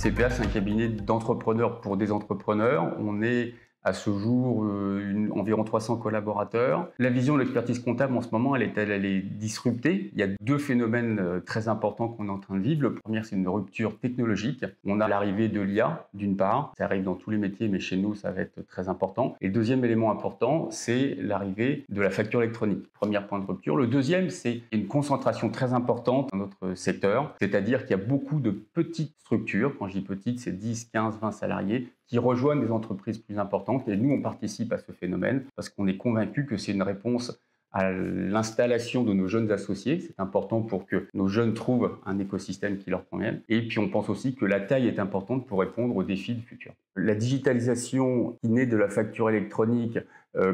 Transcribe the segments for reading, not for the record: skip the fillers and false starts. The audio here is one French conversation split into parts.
CPA, c'est un cabinet d'entrepreneurs pour des entrepreneurs. On est à ce jour environ 300 collaborateurs. La vision de l'expertise comptable en ce moment, elle est disruptée. Il y a deux phénomènes très importants qu'on est en train de vivre. Le premier, c'est une rupture technologique. On a l'arrivée de l'IA, d'une part. Ça arrive dans tous les métiers, mais chez nous, ça va être très important. Et le deuxième élément important, c'est l'arrivée de la facture électronique. Premier point de rupture. Le deuxième, c'est une concentration très importante dans notre secteur. C'est-à-dire qu'il y a beaucoup de petites structures. Quand je dis petites, c'est 10, 15, 20 salariés qui rejoignent des entreprises plus importantes. Et nous, on participe à ce phénomène parce qu'on est convaincus que c'est une réponse à l'installation de nos jeunes associés. C'est important pour que nos jeunes trouvent un écosystème qui leur convienne. Et puis, on pense aussi que la taille est importante pour répondre aux défis du futur. La digitalisation qui naît de la facture électronique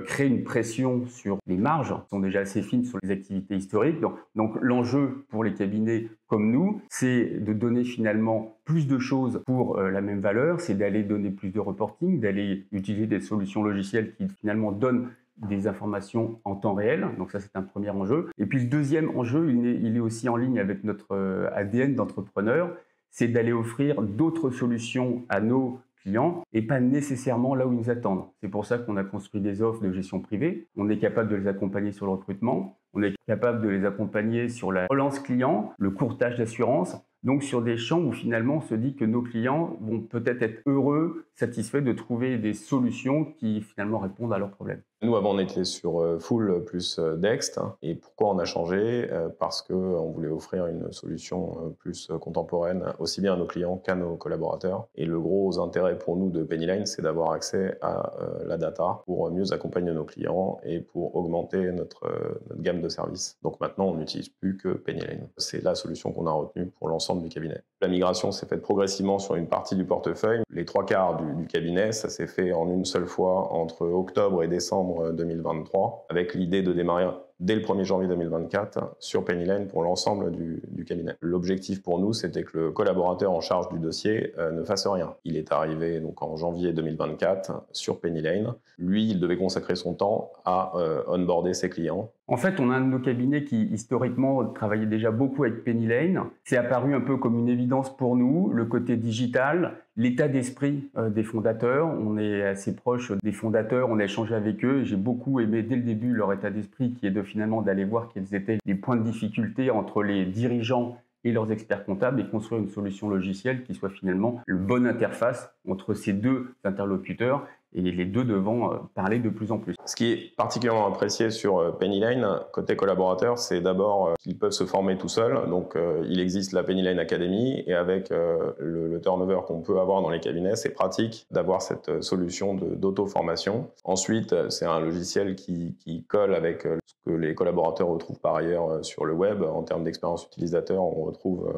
crée une pression sur les marges, qui sont déjà assez fines sur les activités historiques. Donc l'enjeu pour les cabinets comme nous, c'est de donner finalement plus de choses pour la même valeur, c'est d'aller donner plus de reporting, d'aller utiliser des solutions logicielles qui finalement donnent des informations en temps réel. Donc ça, c'est un premier enjeu. Et puis le deuxième enjeu, il est aussi en ligne avec notre ADN d'entrepreneur, c'est d'aller offrir d'autres solutions à nos clients et pas nécessairement là où ils nous attendent. C'est pour ça qu'on a construit des offres de gestion privée. On est capable de les accompagner sur le recrutement. On est capable de les accompagner sur la relance client, le courtage d'assurance. Donc sur des champs où finalement on se dit que nos clients vont peut-être être heureux, satisfaits de trouver des solutions qui finalement répondent à leurs problèmes. Nous, avant, on était sur Full plus Dext. Et pourquoi on a changé? Parce qu'on voulait offrir une solution plus contemporaine, aussi bien à nos clients qu'à nos collaborateurs. Et le gros intérêt pour nous de Pennyline, c'est d'avoir accès à la data pour mieux accompagner nos clients et pour augmenter notre gamme de services. Donc maintenant, on n'utilise plus que Pennyline. C'est la solution qu'on a retenue pour l'ensemble du cabinet. La migration s'est faite progressivement sur une partie du portefeuille. Les 3/4 du cabinet, ça s'est fait en une seule fois entre octobre et décembre 2023, avec l'idée de démarrer dès le 1er janvier 2024 sur Pennyline pour l'ensemble du cabinet. L'objectif pour nous, c'était que le collaborateur en charge du dossier ne fasse rien. Il est arrivé donc en janvier 2024 sur Pennyline. Lui, il devait consacrer son temps à onboarder ses clients. En fait, on a un de nos cabinets qui, historiquement, travaillait déjà beaucoup avec Pennyline. C'est apparu un peu comme une évidence pour nous, le côté digital, l'état d'esprit des fondateurs. On est assez proche des fondateurs, on a échangé avec eux. J'ai beaucoup aimé dès le début leur état d'esprit qui est finalement d'aller voir quels étaient les points de difficulté entre les dirigeants et leurs experts comptables et construire une solution logicielle qui soit finalement la bonne interface entre ces deux interlocuteurs et les deux devant parler de plus en plus. Ce qui est particulièrement apprécié sur Pennyline, côté collaborateur, c'est d'abord qu'ils peuvent se former tout seuls. Donc, il existe la Pennyline Academy et avec le turnover qu'on peut avoir dans les cabinets, c'est pratique d'avoir cette solution d'auto-formation. Ensuite, c'est un logiciel qui colle avec ce que les collaborateurs retrouvent par ailleurs sur le web. En termes d'expérience utilisateur, on retrouve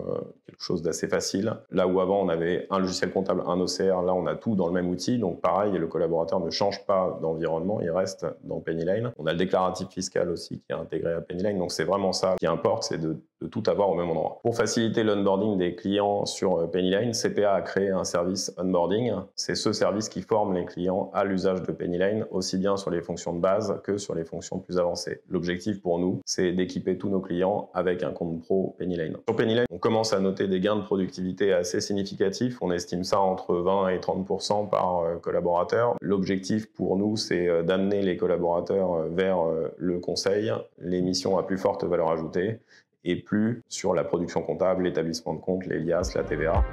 quelque chose d'assez facile. Là où avant, on avait un logiciel comptable, un OCR, là, on a tout dans le même outil. Donc, pareil, le collaborateur ne change pas d'environnement, il reste dans Pennyline. On a le déclaratif fiscal aussi qui est intégré à Pennyline, donc c'est vraiment ça qui importe, c'est de tout avoir au même endroit. Pour faciliter l'onboarding des clients sur Pennyline, CPA a créé un service onboarding. C'est ce service qui forme les clients à l'usage de Pennyline, aussi bien sur les fonctions de base que sur les fonctions plus avancées. L'objectif pour nous, c'est d'équiper tous nos clients avec un compte pro Pennyline. Sur Pennyline, on commence à noter des gains de productivité assez significatifs. On estime ça entre 20 et 30% par collaborateur. L'objectif pour nous, c'est d'amener les collaborateurs vers le conseil, les missions à plus forte valeur ajoutée, et plus sur la production comptable, l'établissement de compte, les liasses, la TVA.